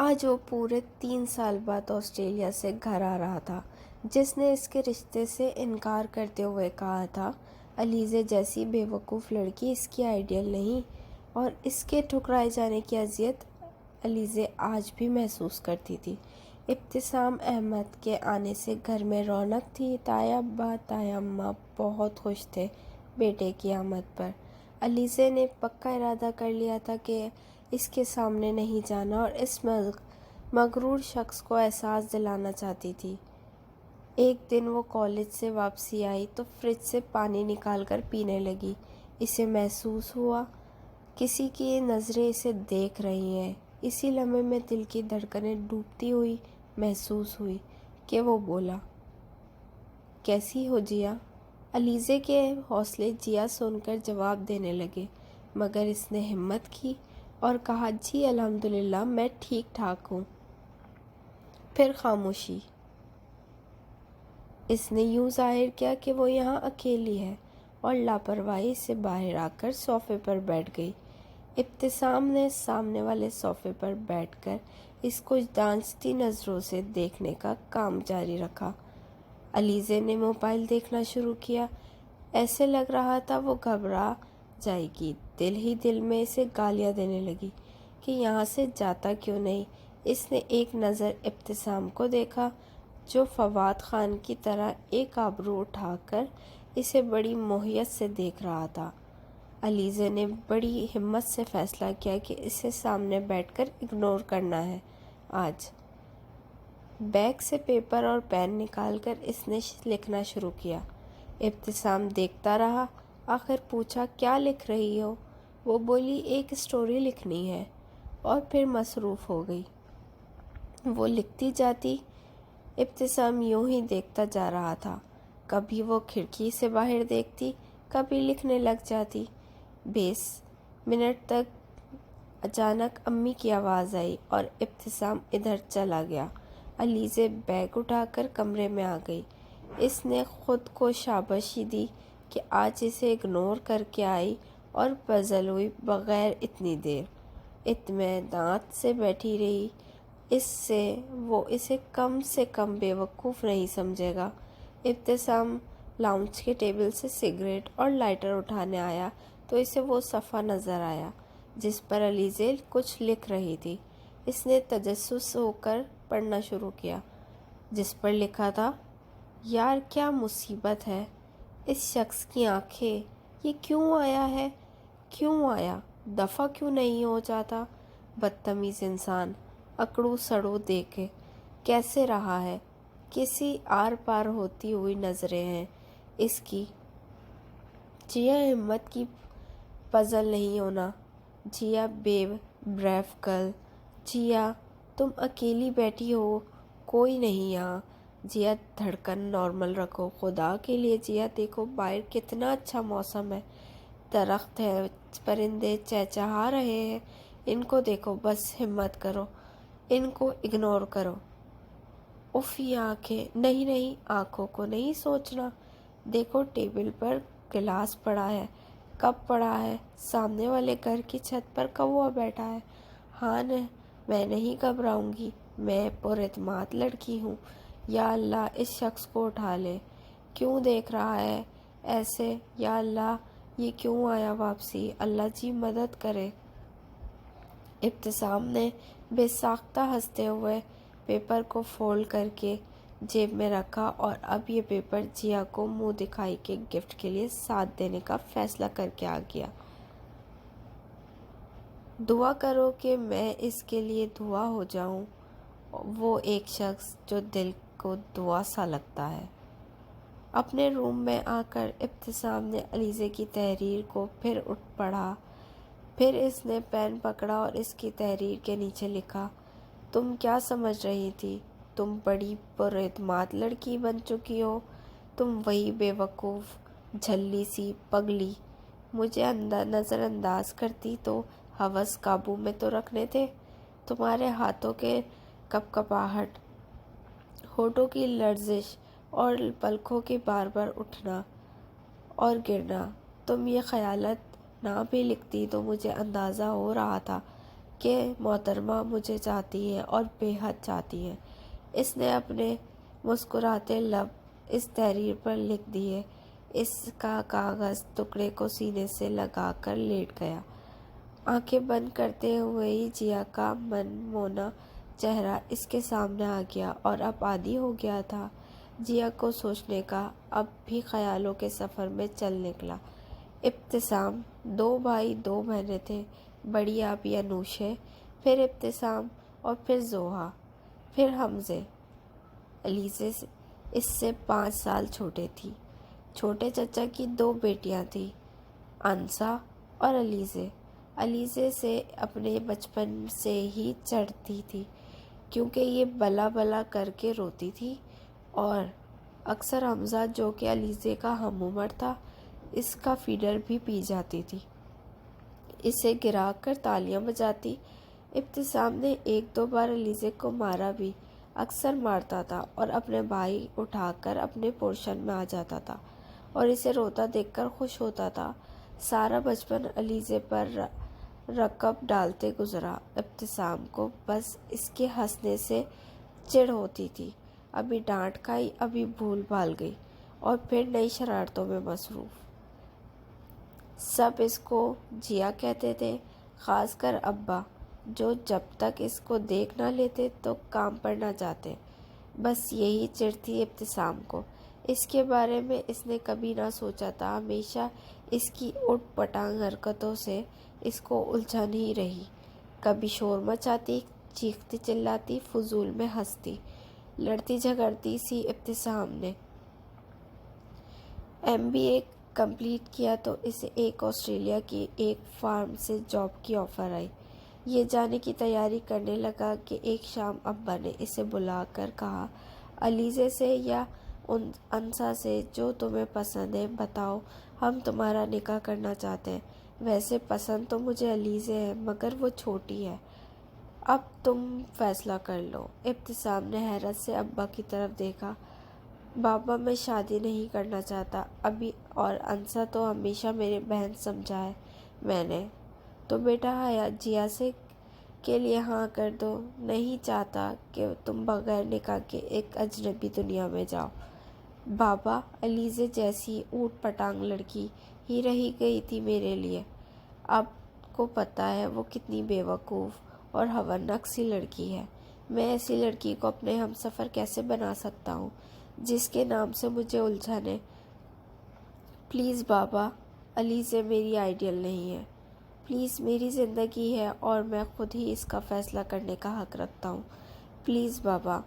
آج وہ پورے 3 سال بعد آسٹریلیا سے گھر آ رہا تھا۔ جس نے اس کے رشتے سے انکار کرتے ہوئے کہا تھا، علیزے جیسی بے وقوف لڑکی اس کی آئیڈیل نہیں، اور اس کے ٹھکرائے جانے کی اذیت علیزے آج بھی محسوس کرتی تھی۔ ابتسام احمد کے آنے سے گھر میں رونق تھی۔ تایا ابا، تایا اماں بہت خوش تھے بیٹے کی آمد پر۔ علیزے نے پکا ارادہ کر لیا تھا کہ اس کے سامنے نہیں جانا، اور اس مغرور شخص کو احساس دلانا چاہتی تھی۔ ایک دن وہ کالج سے واپسی آئی تو فریج سے پانی نکال کر پینے لگی۔ اسے محسوس ہوا کسی کی نظریں اسے دیکھ رہی ہیں۔ اسی لمحے میں دل کی دھڑکنیں ڈوبتی ہوئی محسوس ہوئی کہ وہ بولا، کیسی ہو جیا؟ علیزے کے حوصلے جیا سن کر جواب دینے لگے، مگر اس نے ہمت کی اور کہا، جی الحمدللہ میں ٹھیک ٹھاک ہوں۔ پھر خاموشی۔ اس نے یوں ظاہر کیا کہ وہ یہاں اکیلی ہے، اور لاپرواہی سے باہر آ کر صوفے پر بیٹھ گئی۔ ابتسام نے سامنے والے صوفے پر بیٹھ کر اس کو جانچتی نظروں سے دیکھنے کا کام جاری رکھا۔ علیزے نے موبائل دیکھنا شروع کیا۔ ایسے لگ رہا تھا وہ گھبرا جائے گی۔ دل ہی دل میں اسے گالیاں دینے لگی کہ یہاں سے جاتا کیوں نہیں۔ اس نے ایک نظر ابتسام کو دیکھا، جو فواد خان کی طرح ایک آبرو اٹھا کر اسے بڑی موہیت سے دیکھ رہا تھا۔ علیزے نے بڑی ہمت سے فیصلہ کیا کہ اسے سامنے بیٹھ کر اگنور کرنا ہے آج۔ بیگ سے پیپر اور پین نکال کر اس نے لکھنا شروع کیا۔ ابتسام دیکھتا رہا۔ آخر پوچھا، کیا لکھ رہی ہو؟ وہ بولی، ایک اسٹوری لکھنی ہے، اور پھر مصروف ہو گئی۔ وہ لکھتی جاتی۔ ابتسام یوں ہی دیکھتا جا رہا تھا۔ کبھی وہ کھڑکی سے باہر دیکھتی، کبھی لکھنے لگ جاتی۔ 20 منٹ تک اچانک امی کی آواز آئی اور ابتسام ادھر چلا گیا۔ علیزے بیگ اٹھا کر کمرے میں آ گئی۔ اس نے خود کو شاباشی دی کہ آج اسے اگنور کر کے آئی اور پزل ہوئی بغیر اتنی دیر اطمینان سے بیٹھی رہی۔ اس سے وہ اسے کم سے کم بے وقوف نہیں سمجھے گا۔ ابتسام لاؤنج کے ٹیبل سے سگریٹ اور لائٹر اٹھانے آیا تو اسے وہ صفحہ نظر آیا جس پر علیزے کچھ لکھ رہی تھی۔ اس نے تجسس ہو کر پڑھنا شروع کیا، جس پر لکھا تھا، یار کیا مصیبت ہے اس شخص کی آنکھیں، یہ کیوں آیا ہے؟ کیوں آیا؟ دفع کیوں نہیں ہو جاتا؟ بدتمیز انسان، اکڑو سڑو دیکھے کیسے رہا ہے؟ کسی آر پار ہوتی ہوئی نظریں ہیں اس کی۔ جیا ہمت کی پزل نہیں ہونا۔ جیا بریو گرل۔ جیا تم اکیلی بیٹھی ہو، کوئی نہیں یہاں۔ جیا دھڑکن نارمل رکھو، خدا کے لیے جیا دیکھو باہر کتنا اچھا موسم ہے، درخت ہے، پرندے چہچہا رہے ہیں، ان کو دیکھو، بس ہمت کرو، ان کو اگنور کرو۔ اف یہ آنکھیں، نہیں آنکھوں کو نہیں سوچنا۔ دیکھو ٹیبل پر گلاس پڑا ہے، کپ پڑا ہے، سامنے والے گھر کی چھت پر کوا بیٹھا ہے۔ ہاں میں نہیں گھبراؤں گی، میں پر اعتماد لڑکی ہوں۔ یا اللہ اس شخص کو اٹھا لے، کیوں دیکھ رہا ہے ایسے؟ یا اللہ یہ کیوں آیا واپسی؟ اللہ جی مدد کرے۔ ابتسام نے بے ساختہ ہنستے ہوئے پیپر کو فولڈ کر کے جیب میں رکھا اور اب یہ پیپر جیا کو منہ دکھائی کے گفٹ کے لیے ساتھ دینے کا فیصلہ کر کے آ گیا۔ دعا کرو کہ میں اس کے لیے دعا ہو جاؤں۔ وہ ایک شخص جو دل کو دعا سا لگتا ہے۔ اپنے روم میں آ کر ابتسام نے علیزے کی تحریر کو پھر اٹھ پڑھا۔ پھر اس نے پین پکڑا اور اس کی تحریر کے نیچے لکھا، تم کیا سمجھ رہی تھی؟ تم بڑی پر اعتماد لڑکی بن چکی ہو، تم وہی بے وقوف جھلی سی پگلی۔ مجھے نظر انداز کرتی تو ہوس قابو میں تو رکھنے تھے۔ تمہارے ہاتھوں کے کپکپاہٹ، ہونٹوں کی لرزش اور پلکوں کے بار بار اٹھنا اور گرنا، تم یہ خیالات نہ بھی لکھتی تو مجھے اندازہ ہو رہا تھا کہ محترمہ مجھے چاہتی ہیں اور بے حد چاہتی ہیں۔ اس نے اپنے مسکراتے لب اس تحریر پر لکھ دیے۔ اس کا کاغذ ٹکڑے کو سینے سے لگا کر لیٹ گیا۔ آنکھیں بند کرتے ہوئے ہی جیا کا من مونا چہرہ اس کے سامنے آ گیا اور اب عادی ہو گیا تھا جیا کو سوچنے کا۔ اب بھی خیالوں کے سفر میں چل نکلا۔ ابتسام، 2 بھائی 2 بہنیں تھے، بڑی آپی انوشے، پھر ابتسام اور پھر زوہا، پھر حمزے۔ علیزے اس سے 5 سال چھوٹے تھی۔ چھوٹے چچا کی 2 بیٹیاں تھیں، انسا اور علیزے۔ علیزے سے اپنے بچپن سے ہی چڑھتی تھی کیونکہ یہ بلا بلا کر کے روتی تھی، اور اکثر حمزہ جو کہ علیزے کا ہم عمر تھا اس کا فیڈر بھی پی جاتی تھی، اسے گرا کر تالیاں بجاتی۔ ابتسام نے 1-2 بار علیزے کو مارا بھی، اکثر مارتا تھا اور اپنے بھائی اٹھا کر اپنے پورشن میں آ جاتا تھا اور اسے روتا دیکھ کر خوش ہوتا تھا۔ سارا بچپن علیزے پر رکب ڈالتے گزرا۔ ابتسام کو بس اس کے ہنسنے سے چڑ ہوتی تھی، ابھی ڈانٹ کھائی، ابھی بھول بھال گئی اور پھر نئی شرارتوں میں مصروف۔ سب اس کو جیا کہتے تھے، خاص کر ابا، جو جب تک اس کو دیکھ نہ لیتے تو کام پر نہ جاتے۔ بس یہی چڑ تھی ابتسام کو۔ اس کے بارے میں اس نے کبھی نہ سوچا تھا، ہمیشہ اس کی اٹ پٹانگ حرکتوں سے اس کو الجھن ہی رہی۔ کبھی شور مچاتی، چیختی چلاتی، فضول میں ہنستی، لڑتی جھگڑتی سی۔ ابتسام نے MBA کمپلیٹ کیا تو اسے ایک آسٹریلیا کی ایک فارم سے جاب کی آفر آئی۔ یہ جانے کی تیاری کرنے لگا کہ ایک شام ابا نے اسے بلا کر کہا، علیزے سے یا انسا سے جو تمہیں پسند ہے بتاؤ، ہم تمہارا نکاح کرنا چاہتے ہیں۔ ویسے پسند تو مجھے علیزے ہے مگر وہ چھوٹی ہے، اب تم فیصلہ کر لو۔ ابتسام نے حیرت سے ابا کی طرف دیکھا۔ بابا، میں شادی نہیں کرنا چاہتا ابھی، اور انسا تو ہمیشہ میری بہن سمجھا ہے میں نے۔ تو بیٹا جیا سے کے لیے ہاں کر دو، نہیں چاہتا کہ تم بغیر نکاح کے ایک اجنبی دنیا میں جاؤ۔ بابا، علیزے جیسی اوٹ پٹانگ لڑکی ہی رہی گئی تھی میرے لیے، آپ کو پتہ ہے وہ کتنی بے وقوف اور ہونک سی لڑکی ہے۔ میں ایسی لڑکی کو اپنے ہم سفر کیسے بنا سکتا ہوں جس کے نام سے مجھے الجھن ہے۔ پلیز بابا، علیزے میری آئیڈیل نہیں ہے، پلیز میری زندگی ہے اور میں خود ہی اس کا فیصلہ کرنے کا حق رکھتا ہوں، پلیز بابا۔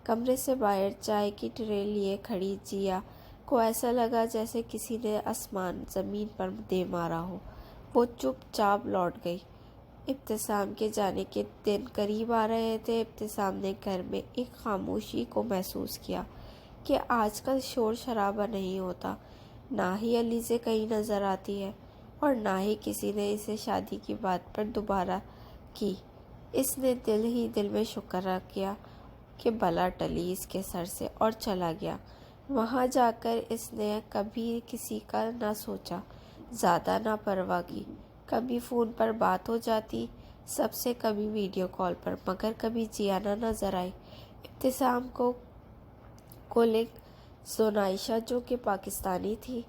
کمرے سے باہر چائے کی ٹرے لیے کھڑی جیا کو ایسا لگا جیسے کسی نے آسمان زمین پر دے مارا ہو۔ وہ چپ چاپ لوٹ گئی۔ ابتسام کے جانے کے دن قریب آ رہے تھے۔ ابتسام نے گھر میں ایک خاموشی کو محسوس کیا کہ آج کل شور شرابہ نہیں ہوتا، نہ ہی علیزے کہیں نظر آتی ہے اور نہ ہی کسی نے اسے شادی کی بات پر دوبارہ کی۔ اس نے دل ہی دل میں شکر کیا کہ بلا ٹلی اس کے سر سے اور چلا گیا۔ وہاں جا کر اس نے کبھی کسی کا نہ سوچا، زیادہ نہ پرواہ کی۔ کبھی فون پر بات ہو جاتی سب سے، کبھی ویڈیو کال پر، مگر کبھی جیا نہ نظر آئی۔ ابتسام کو کولگ زونائشہ جو کہ پاکستانی تھی،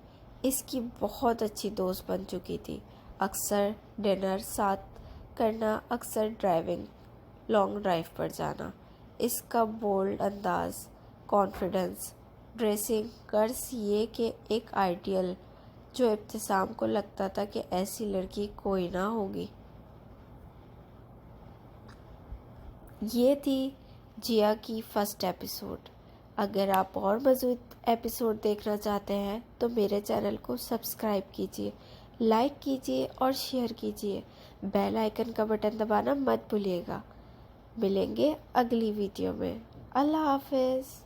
اس کی بہت اچھی دوست بن چکی تھی۔ اکثر ڈنر ساتھ کرنا، اکثر لانگ ڈرائیو پر جانا۔ اس کا بولڈ انداز، کانفیڈنس، ڈریسنگ، غرض یہ کہ ایک آئیڈیل جو ابتسام کو لگتا تھا کہ ایسی لڑکی کوئی نہ ہوگی۔ یہ تھی جیا کی فرسٹ ایپیسوڈ۔ اگر آپ اور مزید ایپیسوڈ دیکھنا چاہتے ہیں تو میرے چینل کو سبسکرائب کیجیے، لائک کیجیے اور شیئر کیجیے۔ بیل آئیکن کا بٹن دبانا مت بھولیے گا۔ ملیں گے اگلی ویڈیو میں۔ اللہ حافظ۔